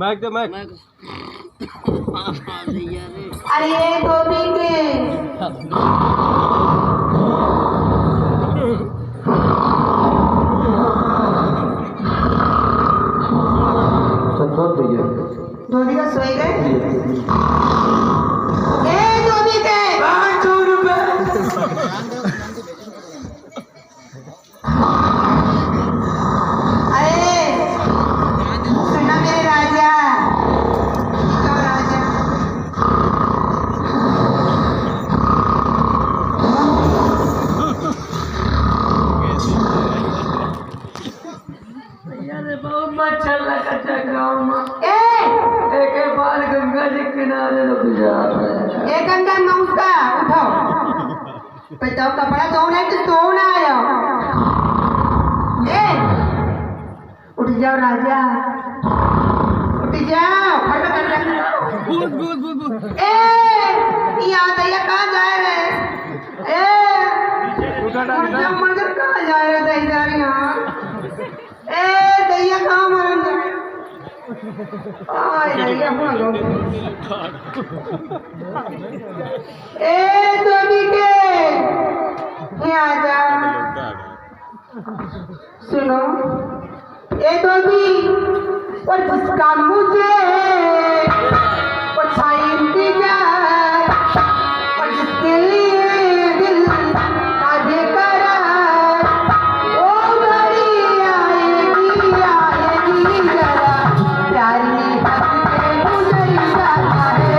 Mac दे Mac. अरे ये गोभी के धोनी का सोए गए धोनी के 500 रुपए अरे सुना मेरे राजा राजा बहुत मच्छर लगा था गाँव में एक बार गंगा जी किनारे रुक जा ये गंगा में उसका उठाओ तो कपड़ा धोना है तो धोना आयो उठ जाओ राजा उठ जाओ यहाँ दैया कहाँ जा रहे मंदिर कहाँ जा रहे दैया यहाँ दैया कहाँ मरन जा धोनी के आजा सुनो धोनी और जिसका मुझे अच्छा इंतजार और जिसके लिए दिल आगे करार वो घड़ी आएगी जरा प्यार में हंस के गुजर जाता है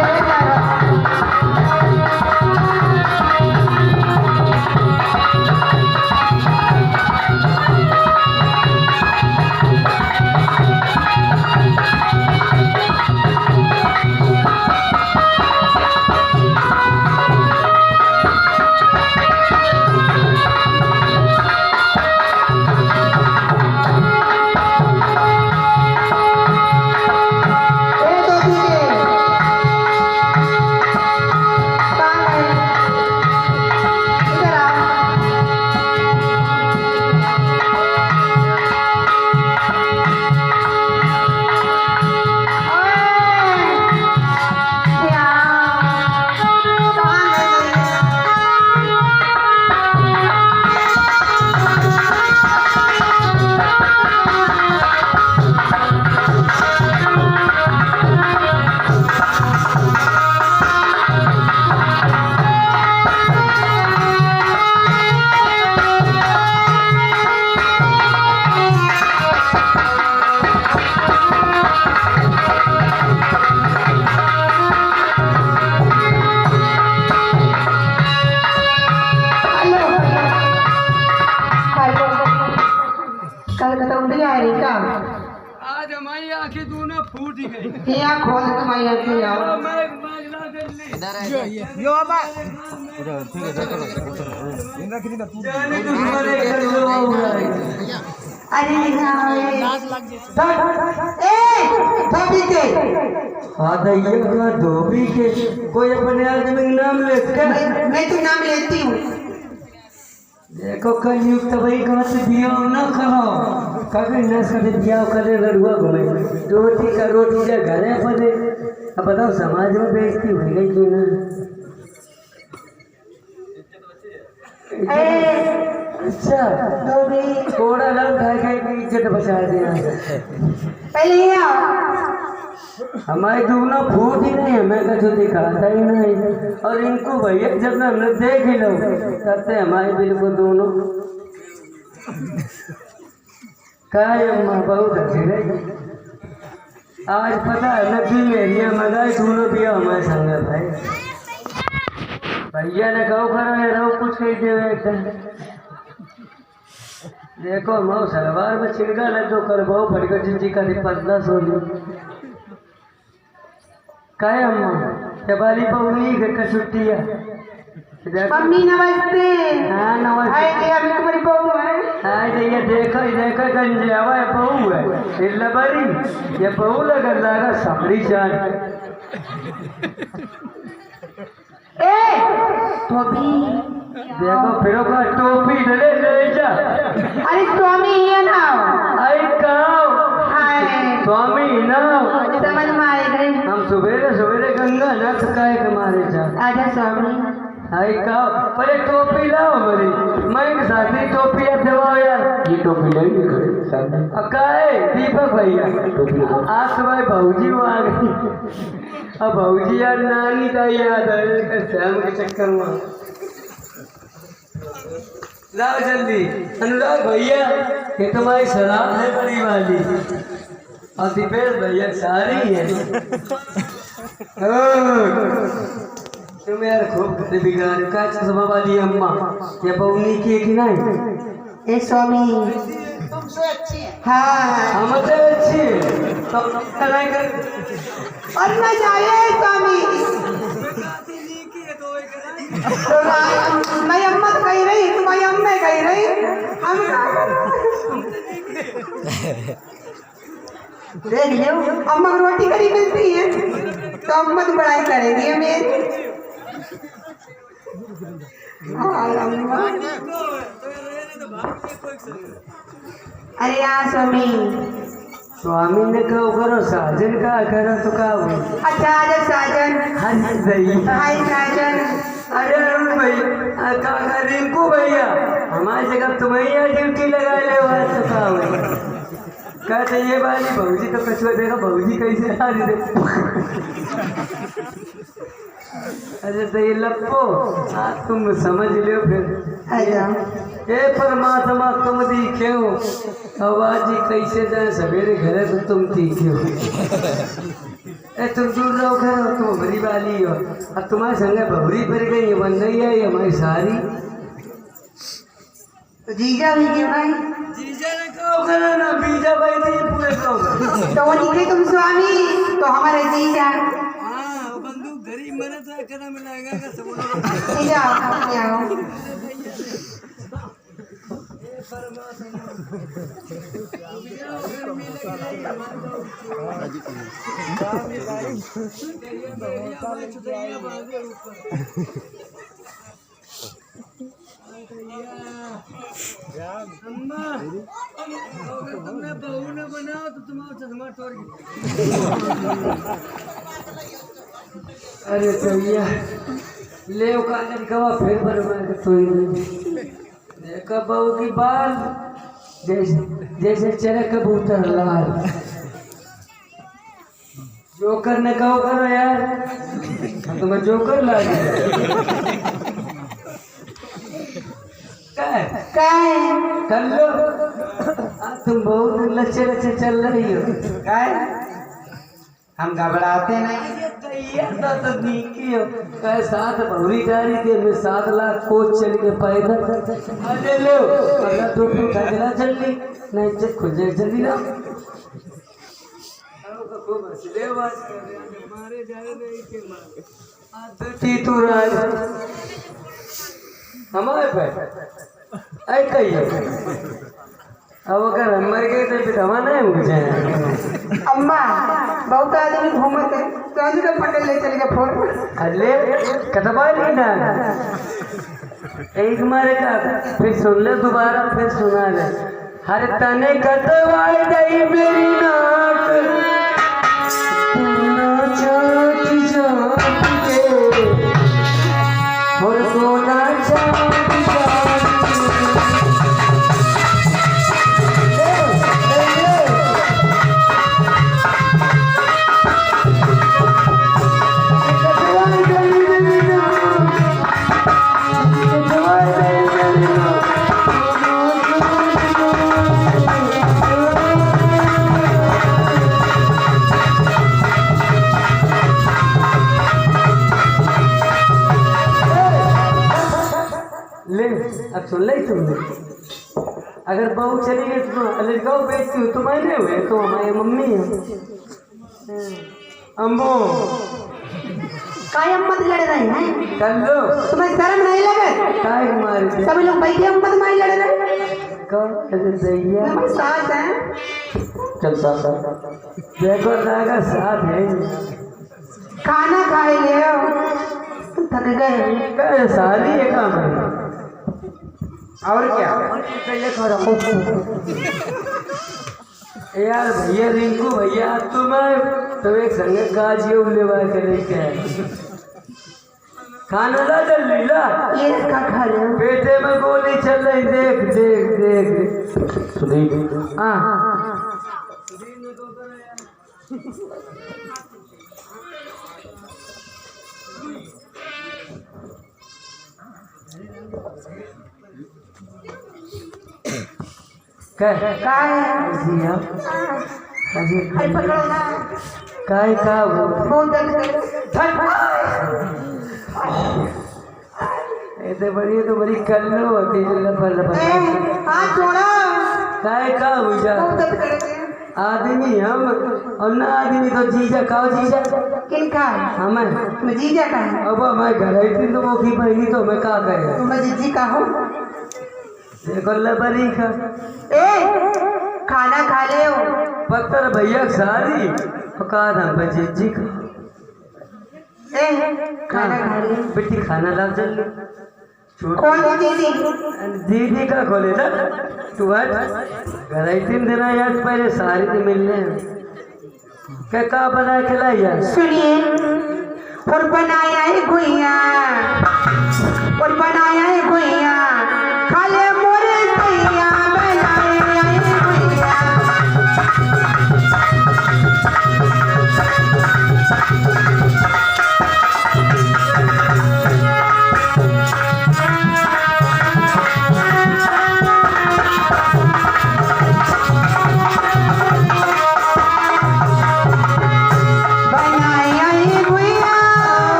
जरा आज हमारी आंखें दोनों फूट गई। खोल तुम्हारी आंखें यार यो बाबा ठीक है इंद्रा कितनी का अरे धोबी के धोबी के कोई अपने आदमी का नाम लेते मैं तो नाम लेती हूँ देखो कलयुग तो भाई कहाँ से दिया ना करो कभी न करे दिया करे लड़ुआ घूमे रोटी का रोटी जा घरे पड़े अब बताओ समाज में बेइज्जती हो गई क्यों ना अच्छा धोबी थोड़ा लग खाए खाए की इज्जत बचा दिया पहले ये आओ हमारे दोनों फूट ही नहीं है मैं कछु दिखाता ही नहीं और इनको भैया जब हमने देख ही लो तब से हमारे बिल्कुल दोनों काय अम्मा बहुत अच्छी रही आज पता है नदी मेरिया मगाई दोनों भी हमारे संगत है भैया ने कहो करो ये रहो कुछ नहीं दे एकदम देखो मऊ सलवार में छिड़का लग दो कर बहु फटकर जिंजी का 1500 काय अम्मा जबाली पवनी घर का छुट्टी है मम्मी नमस्ते हाँ नमस्ते अभी तुम्हारी बहू है हाँ ये देखो गंजावा है बहू है इल्ला बड़ी ये बहू लगा लगा सामरी जान टोपी देखो फिर का टोपी ले ले जा अरे स्वामी ये ना आई कहो हाय स्वामी ना समझ ना तो काहे के मारे जा। आजा स्वामी। हाय का पहले टोपी लाओ मेरी, मैं के साथ ही टोपी दबाओ यार। ये टोपी लेंगे खड़े सामने काहे दीपक भैया आज तो भाई भाऊजी वो आ गई। अब भाऊजी यार नानी का याद है शाम के चक्कर में। लाओ जल्दी अनुराग भैया, ये तुम्हारी सलाम है बड़ी वाली, और दीपेश भैया सारी है। तुम यार खूब करे बिगाड़ का चश्मा वाली अम्मा, ये पौनी की है कि नहीं? ए स्वामी हाँ हम तो अच्छी है तो नहीं कर और न जाए स्वामी। तो मैं अम्मा तो कही रही, तुम्हारी अम्मा कही रही, हम देख लो अम्मा को रोटी करी मिलती है तो अम्मा तो बड़ाई करेगी हमें। अरे यार स्वामी, स्वामी ने कहो करो साजन का करो तो का हुई। अच्छा आजा साजन। हाय भैया, हाय साजन। अरे अरुण भैया, काका रिंकू भैया, हमारी जगह तुम्हें यहाँ ड्यूटी लगा ले हुआ तो का हुई। कहते ये वाली भौजी तो कछुआ देखा भौजी कैसे आ रही। अरे तो ये लप्पो तुम समझ लो फिर। ए परमात्मा तुम दिखे हो, आवाजी कैसे जाए सवेरे घर तो तुम दिखे हो। ए तुम दूर रहो घर, तुम भरी वाली हो, अब तुम्हारे संग भवरी पर गई बन गई है हमारी सारी। तो जीजा भी क्यों भाई? जीजा ने कहो करो ना, बीजा भाई नहीं पूरे कहो। तो वो निकले तुम स्वामी तो हमारे जीजा। हाँ बंदूक घरी मरे तो कदम मिलाएगा का सब लोग। जीजा आओ। तुमने बहू ने बनाओ तो तुम्हारा चश्मा तोड़ गया। अरे भैया ले कागज कवा फिर बनवा के तोड़ देखा बहू की बाल जैसे जैसे चले कबूतर लाल। जोकर ने कहो करो यार, तुम्हें जोकर लागे कर लो। तुम बहुत लच्छे लच्छे चल रही हो। काय हम घबराते नहीं। तो नीकी हो कहे साथ भौरी जा रही थी, हमें 7 लाख कोच चल के पैदल ले लो अगर तो उठा जला जल्दी नहीं जब खुल जाए जल्दी ना। हमारे पे ऐ कहिए अब अगर हम मर गए तो दवा नहीं मुझे। अम्मा बहुत आदमी घूमते कौन का पटेल ले चल गया फोन। अरे कतबा नहीं ना एक मारे का फिर सुन ले दोबारा फिर सुना ले। हर तने कतवाई दई मेरी नाक ना चाट जाट के और सोना चाट अब सुन ले तुमने अगर बहू चली गई तो लड़काओ बेचती हो तुम्हारे हुए तो हमारी मम्मी है। अम्बो काय अम्मा लड़ रहे हैं? कर लो तुम्हें शर्म नहीं लगे? काय हमारे सभी लोग बैठे अम्मा तुम्हारी लड़ रहे हैं। कौन दैया हमारे साथ हैं। चल साथ देखो नागा साथ है। खाना खाए ले थक गए सारी है काम है और क्या यार भैया रिंकू भैया तुम एक संग काजी उलेवा करे क्या खाना ला जल्दी ला ये का खा ले पेटे में गोली चल रही देख देख देख सुदीप हाँ काय काय अजी अरे पकड़ो ना काय का बहुत दर्द कर ऐसे बड़ी तो बड़ी कल्लो होती है लफर लफर हाथ छोड़ो काय का हुआ बहुत दर्द कर आदमी हम और ना आदमी तो जीजा खाओ जीजा किन का हमें मैं जीजा का है अब मैं घर आई थी तो वो की बहनी तो मैं का कहे तुम जीजी का हो देखो लबरी का ए खाना खा ले हो पत्थर भैया सारी पका था जीजी का ए खाना खा ले बेटी खाना ला जल्दी कौन सी दीदी दीदी का खोले ना तू आज घर आई 3 दिन यार पहले सारी थी मिलने क्या का बना खिलाई यार सुनिए और बनाया है गुइया और बनाया है गुइया खा ले मोरे गुइया बनाया है गुइया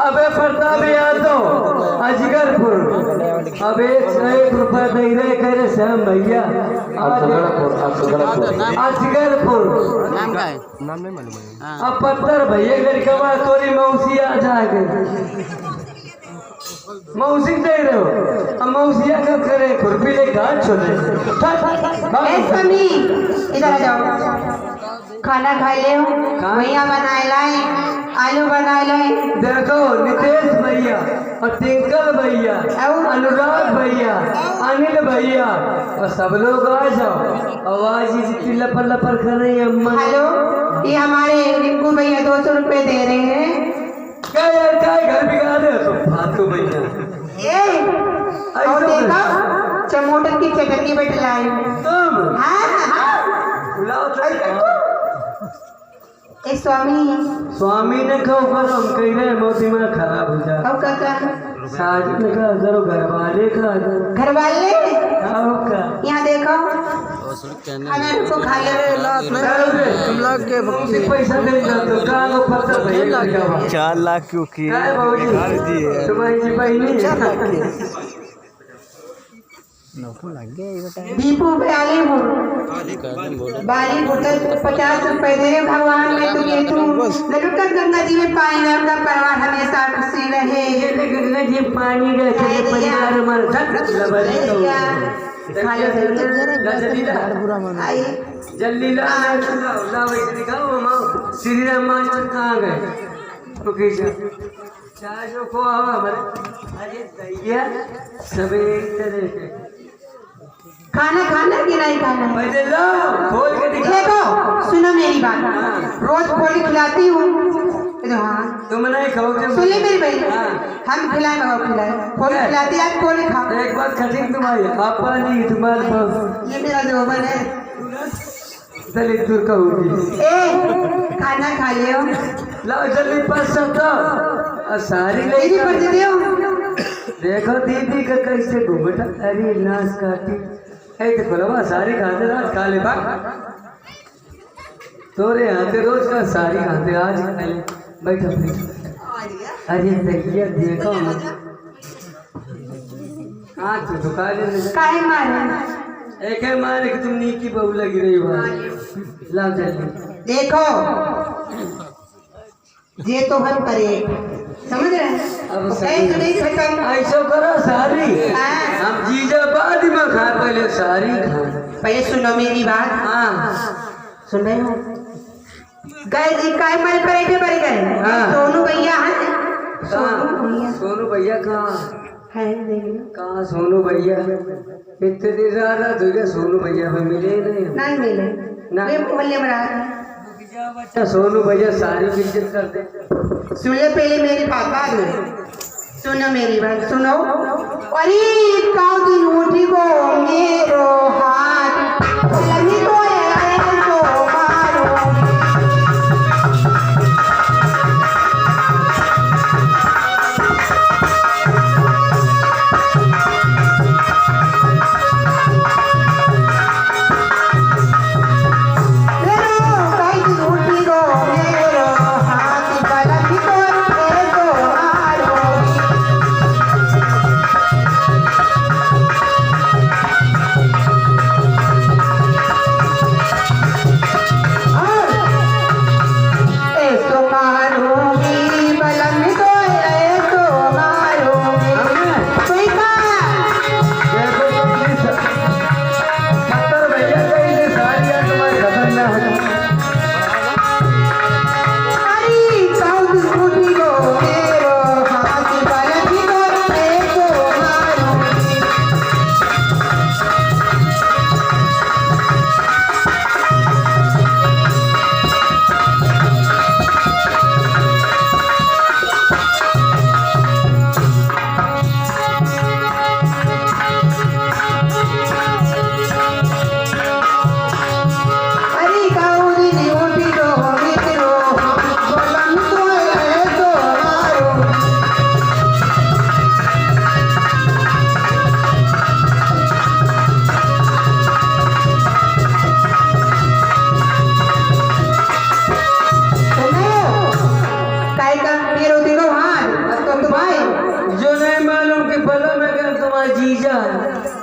अबे प्रताप यादव अजगरपुर अब 101 रुपया दे रहे करे श्याम भैया अजगरपुर नाम का है नाम नहीं मालूम है। अब पत्थर भैया लड़का तोरी मौसी आ जाके मौसी दे रहे हो अब मौसिया का करे खुरपी ले गाल छोड़े स्वामी इधर आ जाओ खाना खा ले हो भैया बनाए लाए आलू बनाए लाए देखो नितेश भैया और टिंकल भैया अनुराग भैया अनिल भैया और सब लोग आ जाओ आवाज जितनी लपर लपर कर रही है अम्मा हेलो ये हमारे रिंकू भैया 200 रुपए दे रहे हैं क्या यार क्या घर बिगाड़ रहे हो तुम फालतू भैया ए और देखो टमाटर की चटनी बैठ लाए तुम हाँ बुलाओ तो ए स्वामी ने कहो करो हम कह रहे मोती में खराब हो जाए अब काका साजिद का करो घर वाले का घर वाले का यहाँ देखो खाना रुको खा ले तुम लोग के पैसा दे दो का लो पत्थर भैया 4 लाख क्यों किए तुम्हारी बहनी दीपू बालीपुर 50 रुपए दे भगवान में तुम्हें तुम लड़का गंगा जी में पानी में आपका परिवार हमेशा खुशी रहे गंगा जी पानी रखे परिवार हमारा जल्दी ला श्री राम कहाँ गए चाय जो को आवा हमारे अरे दैया सब एक तरह के खाना खाना कि नहीं खाना? पहले लो खोल के दिखा। देखो सुनो मेरी बात, रोज खोल के खिलाती हूँ। हाँ तुम नहीं खाओगे? सुनिए मेरी बहन, हम खिलाए मगर खिलाए खोल के खिलाती है, खोल के खाओ। एक बात कठिन तुम्हारी आपा नहीं तुम्हारे पास ये मेरा जोबन है। जल्दी दूर का होगी। ए खाना खा लियो। लाओ जल्दी पास तो सारी दीदी पर दे दियो। देखो दीदी का कैसे घूमटा अरे नाच काटी है तो बोलवा सारी खाते रात खा ले बा तोरे हाथे रोज का सारी खाते आज खा ले बैठो अरे दैया देखो हाँ तो दुकान काहे मारे? एक है मारे कि तुम नी की बहू लगी रही हो लाओ जल्दी। देखो ये तो हम करे समझ रहे अब ऐसे नहीं खत्म। ऐसा करो सारी हाँ। हम जीजा बाद में खा पहले सारी खा पहले सुनो मेरी बात। हाँ सुन रहे हो? गए जी काय मल परेटे पर गए। हाँ। सोनू भैया है। सोनू भैया सोनू भैया कहाँ है देखिए। कहाँ सोनू भैया इतने दिन रहा तुझे सोनू भैया में मिले नहीं नहीं मिले ना। ये मोहल्ले में रहा। अच्छा सोनू भैया सारी इज्जत करते। सुन ले पहले मेरी बात बाद में सुनो मेरी बात सुनो। अरे काउ दिन उठी को मेरो हाथ लगी को ऐसो मारो।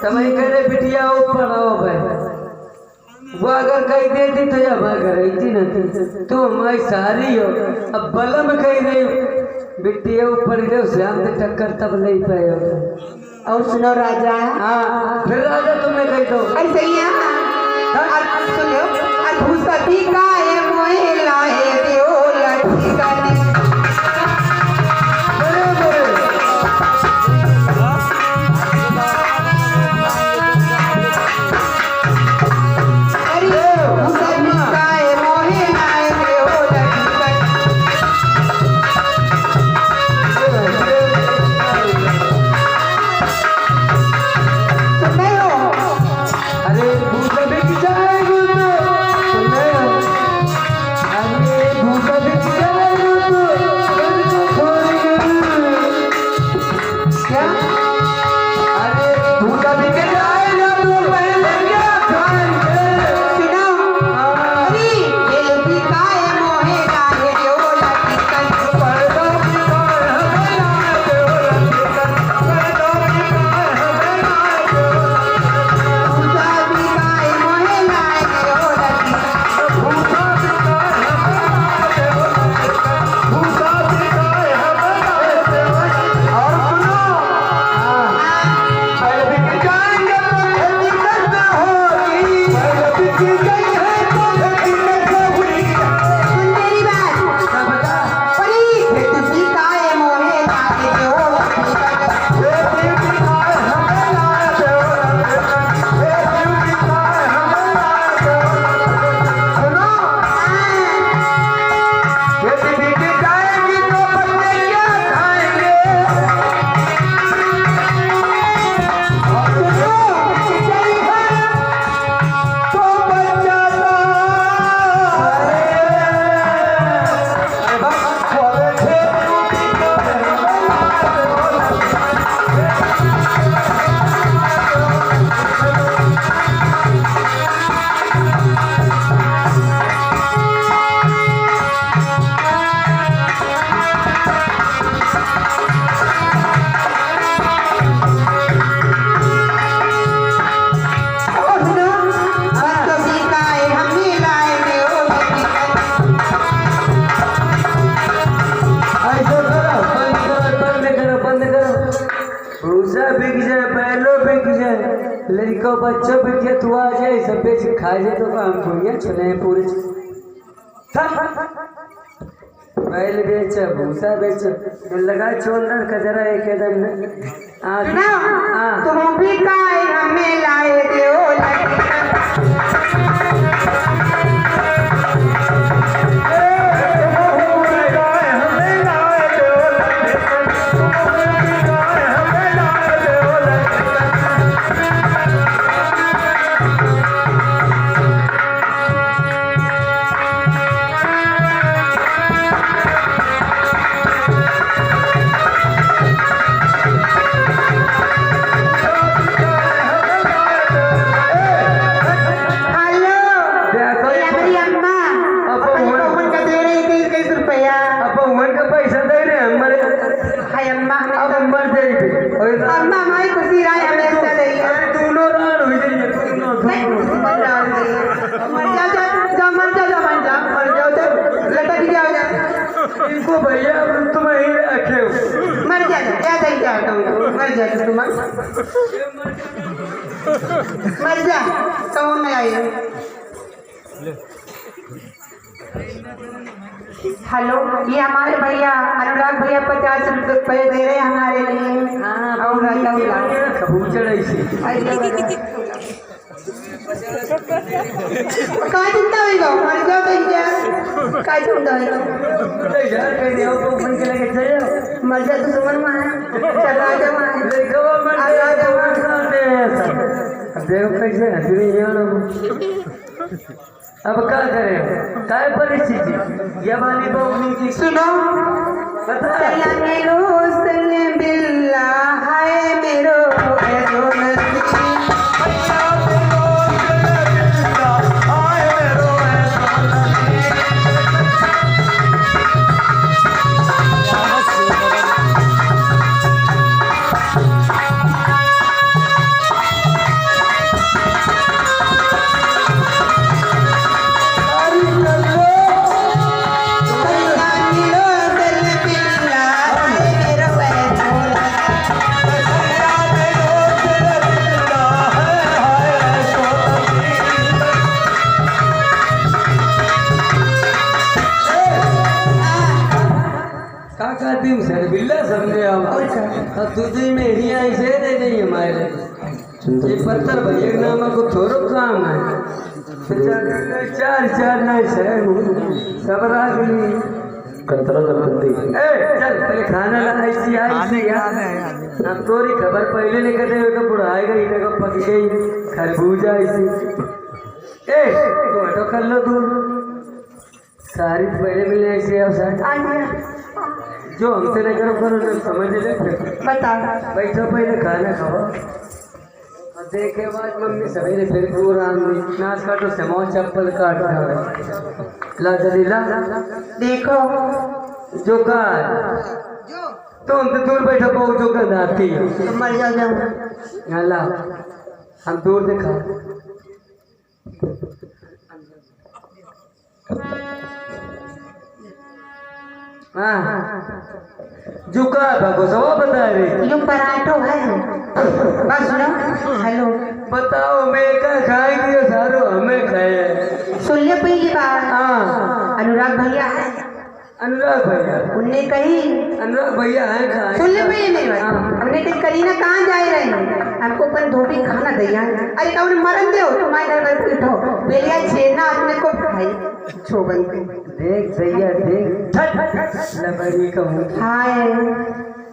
तमई करे बिटिया ऊपर आओ भाई वो अगर कही देती तो या भाग रही थी ना तू हमारी सारी हो अब बलम कही नहीं बिटिया ऊपर दे श्याम से टक्कर तब नहीं पाए। और सुनो राजा। हाँ फिर राजा तुम्हें कही दो ऐसे ही है। सुनो भूसती का ये मोहे लाए दियो लठी करने। अरे लड़कों बच्चों पे क्या तू आ जाए सब बेच खा जाए तो काम दुनिया चले पूरे बैल बेच भूसा बेच लगा चोंदर कजरा एक एकदम तुम भी काय हमें लाए दो अम्मा हमारी खुशी राय हमेशा रही है मर जाओ तो लटक जाओगे इनको भैया तुम यहीं रखे हो मर जाओ क्या सही चाहता हूँ मर जाओ तुम मर जा तो में आइए हेलो ये हमारे भैया अनुराग भैया 50 रुपये दे रहे हैं हमारे लिए और कबूतर ऐसे का चिंता होगा मर जाओ तो का चिंता होगा यार कह दिया वो फोन के लेके चले मर जा तो सुमन मां चला जा मां देखो मर जा देखो कैसे हंसी जानो अब क्या करें काय परिस्थिति ये वाली बहू की सुनो सलामे रोसले बिल्ला हाय मेरो ऐसो नसीब तुम सर बिल्ला समझे अब तुझे मेरी आई से दे नहीं हमारे ये पत्थर भैया नामा को थोड़ो काम है चार चार नहीं सर सब रात चल पहले खाना ला ऐसी आई तोरी खबर पहले नहीं करते तो बुढ़ाएगा इन्हें को पक गई खरबूजा ऐसी तो हटो कर लो दूर सारी पहले मिले ऐसे अब जो हमसे न करो करो तो समझ ले बता बैठो पहले खाना खाओ और देखे बाद मम्मी सवेरे फिर पूरा नाच काटो समो चप्पल काट ला जल्दी ला देखो जो का तुम तो दूर बैठो बहु जो का दाती तो मर जाओ यहाँ ला हम दूर देखा जुका भागो सब बता रहे ये पराठो है बस सुनो हेलो बताओ मैं क्या खाएंगे सारो हमें खाए सुन ले पहली बार हाँ अनुराग भैया है अनुराग भैया उनने कही अनुराग भैया है खाए सुन ले पहले मेरी बात हमने कही करीना कहाँ जा रहे हैं हमको अपन धोबी खाना दिया अरे कब मरन दो तुम्हारे घर पर उठो भैया छेना अपने को खाई छोबन पे देख भैया देख लबड़ी का मुंह हाय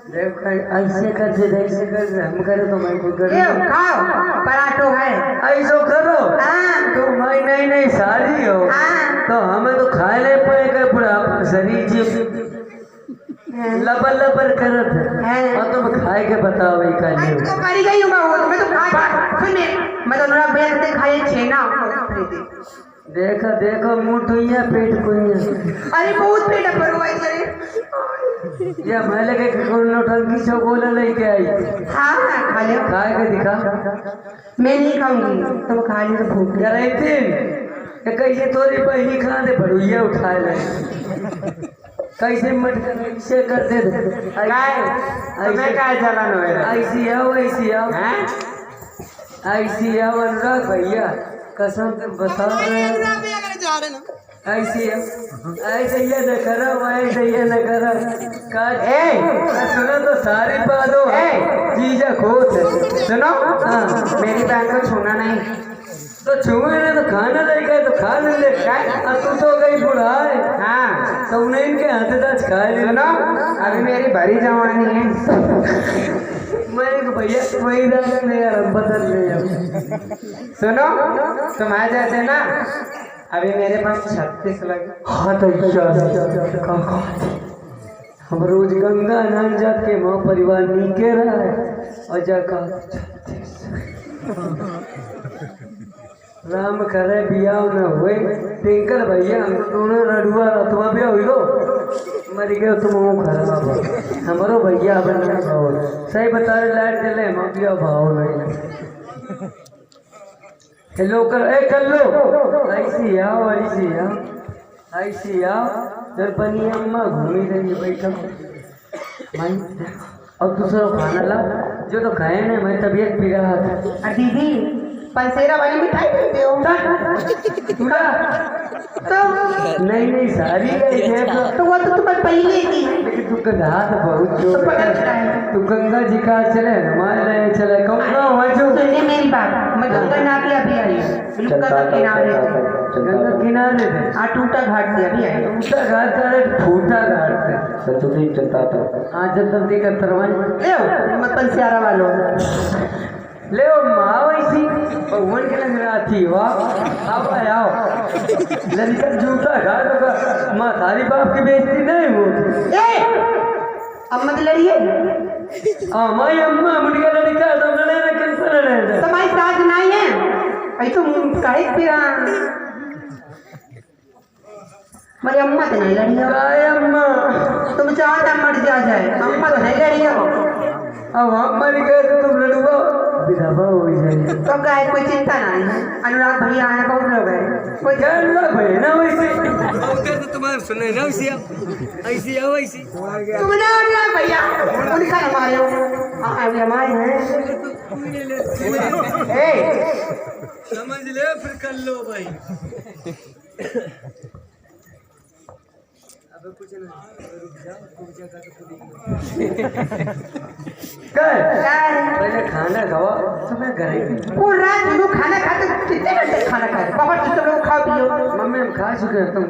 देख ऐसे कर दे ऐसे कर दे हम करे तो मैं खुद ये खाओ पराठो है ऐसो करो हाँ तो मैं नहीं नहीं सारी हो हाँ तो हमें तो खाए ले पड़ेगा पूरा शरीर जी लबर लबर करत है और तुम खाए के बताओ भाई का मैं तो करी गई हूँ बहुत मैं तो खा सुने मैं तो अनुराग भैया कहते खाए छेना देखो देखो मुंह टुइया पेट कुइया अरे बहुत पेट पर हुआ है या मैं लगे कि कोई नौटंकी से बोले लेके आई हाँ खा ले खाए के दिखा मैं नहीं खाऊंगी तुम खा ली तो भूख करे दिन कैसे तोरी पहली खा दे भड़ुइया उठा ले कैसे मत से करते थे मैं क्या चलन हो ऐसी आओ ऐसी आओ ऐसी अनुराग भैया कसम से बता रहे हैं ऐसे ये न करो ऐसे ये न करो सुनो तो सारी बात हो जीजा खोत सुनो मेरी बहन को छूना नहीं तो छुए ना तो खाना लेगा तो खा ले तू तो गई बुढ़ाए हाँ तो उन्हें इनके हाथ दाज खा ले सुनो अभी मेरी भरी जवानी है मैं भैया वही दादा ले यार बदल ले सुनो तुम आ जाते ना अभी मेरे पास 36 लगे हाँ तो हम रोज गंगा नहान जाके माँ परिवार नीके रहा है और जाका राम करे बियाह न हुए टिंकल भैया हम दोनों रडुआ रतवा भी हुई हो मर गए तुम खराब हमारो भैया बन भाव सही बता रहे लाइट चले हम बिया भाव नहीं हेलो कर लो ऐसी आओ ऐसी आओ दरपनी अम्मा घूमी रही बैठो भाई अब दूसरा खाना ला जो तो खाए ना मैं तबीयत बिगड़ा था दीदी पंसेरा वाली मिठाई देते हो तो नहीं सारी तो वो तो तुम्हें पहले की लेकिन तू हाथ बहुत जोर तू गंगा जी का चले हमारे चले गंगा मेरी बात मैं गंगा नाथ अभी आई गंगा किनारे हाँ टूटा घाट से अभी आई टूटा घाट का फूटा घाट से चलता था हाँ जब तब दिक्कत करवाई मैं पंसेरा वालों ले माँ वैसी भगवान के लग रहा थी वाह अब आओ ललिता जूता घाट होगा माँ तारी बाप की बेइज्जती नहीं वो अब मत लड़िए माई अम्मा मुझे लड़का तो लड़े ना कैंसर लड़े तुम्हारी सास नहीं है ऐ तो काहे फिरा मेरी अम्मा तो नहीं लड़ी काय अम्मा तुम चाहता मर जाए अम्मा तो नहीं लड़ी हो अब हम मर गए तो तुम लड़ुआ विधवा हो जाएगी तो क्या कोई चिंता नहीं है अनुराग भैया आया बहुत लोग है कोई क्या अनुराग भैया ना वैसे उधर तो तुम्हारे सुने ना वैसे ऐसी आओ ऐसी तुम ना अनुराग भैया उनका हमारे हो अभी हमारे हैं समझ ले फिर कर लो भाई अब कुछ नहीं रुक जाओ जगह तो पहले खाना खाओ तो मैं घर वो रात लोग खाना खाते कितने घंटे खाना खाते बहुत तुम लोग खाओ पियो मम्मी हम खा चुके हैं तुम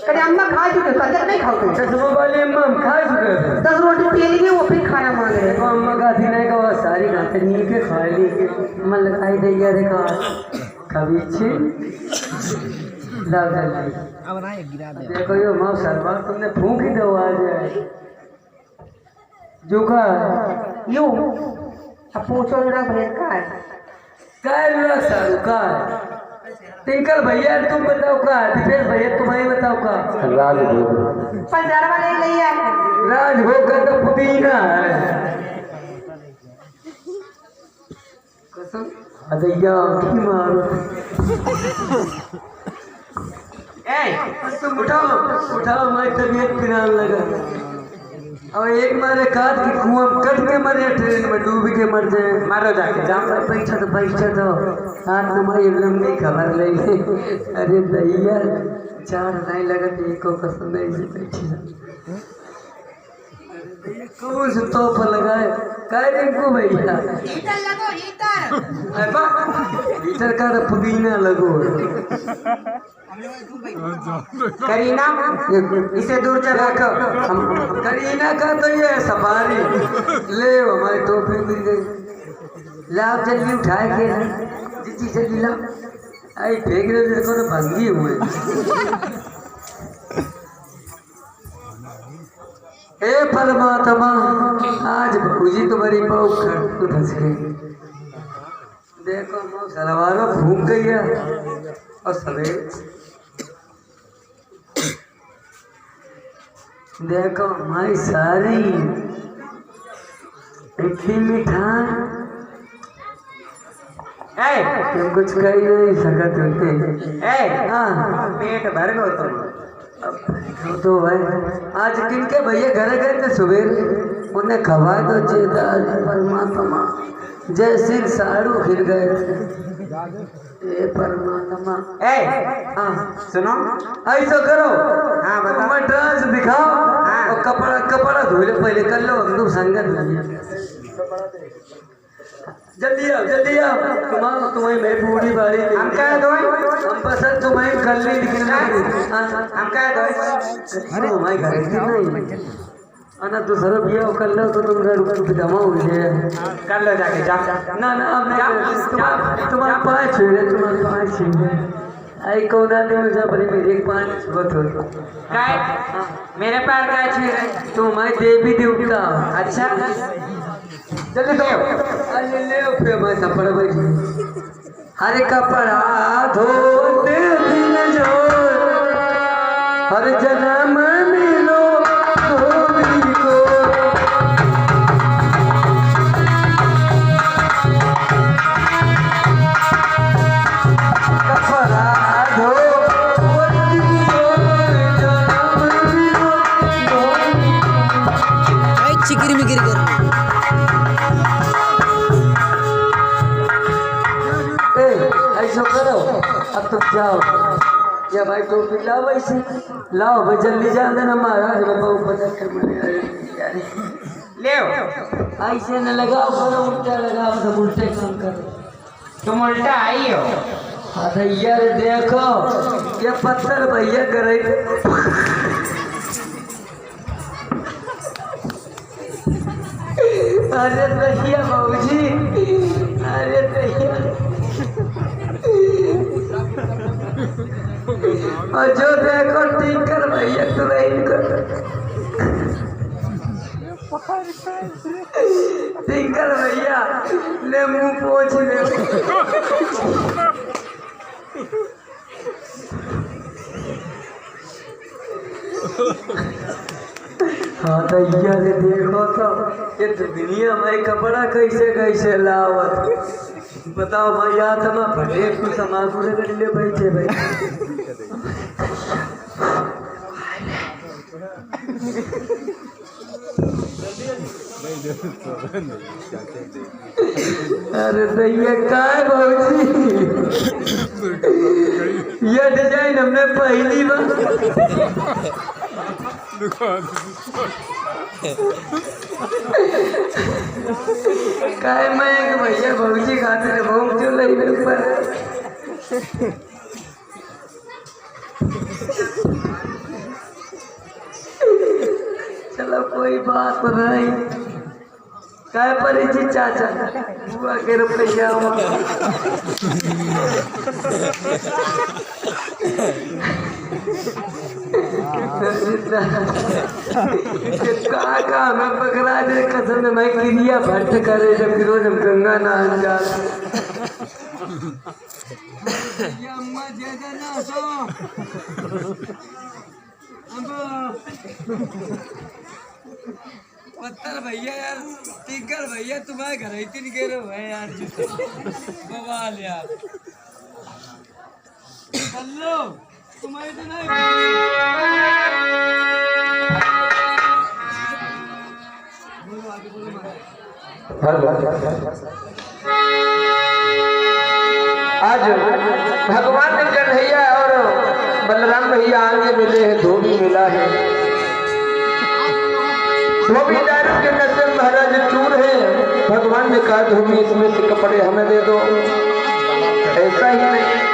कभी अम्मा खा चुके कदर नहीं खाओ तुम चश्मा वाली अम्मा हम खा चुके हैं 10 रोटी पी लिए वो फिर खाना मांग रहे तो अम्मा का दिन है का सारी खाते नील के खा ली मन लगाई दे गया देखा कभी छे देखो यो माँ सरवार तुमने फूंक ही दो आज जो का यू अब पूछो अनुराग भैया का अनुराग सारू का टिंकल भैया तुम बताओ का दिपेश भैया तुम्हारी बताओ का राजभोग पंजाब वाले ले आए राजभोग का तो पुदीना है कसम अदैया की मारो तुम उठाओ मैं तबीयत किरान लगा और एक मारे काट के कुआं कट के मरे ट्रेन में डूब के मर जाए मारो जाके जाम पर बैठा तो हाथ तुम्हारी लंबी खबर ले अरे भैया चार नहीं लगा एको कसम नहीं से बैठी कौन से तोप लगाए काय इनको भैया हीटर लगो हीटर का पुदीना लगो करीना इसे दूर चला कर करीना का तो ये सफारी ले हमारी टोपी मिल गई लाभ जल्दी उठाए के जी जल्दी ला आई फेंक रहे तेरे को तो भंगी हुए हे परमात्मा आज भूजी तुम्हारी पाव खड़ धस गई देखो मो सलवारों घूम गई है और सवेरे देखो हमारी सारी इतनी मिठाई तुम कुछ कह ही नहीं सका तुमसे हाँ पेट भर गो तुम अब तो भाई आज किनके भैया घर गए थे सुबह उन्हें खबा दो चेता परमात्मा जैसे साड़ू खिल गए थे ए परमात्मा। हाँ सुनो ऐसा करो हाँ बताओ तुम्हें डांस दिखाओ हाँ। और कपड़ा कपड़ा धो लो पहले कर लो हम लोग संगत जल्दी आओ तुम्हें मैं बूढ़ी बारी हम क्या दो हम पसंद तुम्हें कर ली लेकिन हम क्या दो अरे हमारे घर की नहीं आना तो सर भैया कर लो तो तुम जमा हो गए कर लो जाके जा ना अब तुम्हारे पाँच छेड़े तुम्हारे पाँच छेड़े आई कौन आते हैं जब बड़ी मेरी एक पाँच बहुत हो काय मेरे पैर का छे तुम हमारी देवी देवता अच्छा जल्दी दो अरे ले फिर मैं थप्पड़ बैठी हर कपड़ा धोते दिन जो हर जन्म मिलो धोबी को कपड़ा धो चिकिरी मिकिरी कर ऐसा करो अब तुम जाओ या भाई टोपी लाओ वैसे लाओ भाई जल्दी जा देना महाराज बाबा ऊपर कर मरे ले ऐसे न लगाओ करो उल्टा लगाओ सब उल्टे काम करो तुम उल्टा आई हो अरे यार देखो ये पत्थर भैया करे अरे भैया बाबूजी अरे भैया और जो देखो टिंकर भैया तो इनको टिंकर भैया ले मुंह पोछ ले हाँ तो ये देखो तो ये दुनिया में कपड़ा कैसे कैसे लावत बताओ भाई यार तुम फटे कुछ सामान पूरे कर ले बैठे भाई अरे भैया काय भाजी ये डिजाइन हमने पहली बार काय मैं भैया भौजी खाते थे भूख जो लगी मेरे ऊपर चलो कोई बात नहीं काय परिचित चाचा बुआ के रुपया का मैं पकड़ा दे कसम मैं क्रिया भट्ट करे जब फिरोज हम गंगा नहान जा अम्मा ज्यादा ना सो पत्थर भैया यार टिंकर भैया तुम्हारे घर ही तीन गिरे हुए यार बवाल यार चलो तुम्हारे तो नहीं आज भगवान ने कन्हैया और बलराम भैया आगे मिले हैं धोबी मिला है धोबी दारू के नशे में महाराज चूर है भगवान ने कहा धोबी इसमें से कपड़े हमें दे दो ऐसा ही नहीं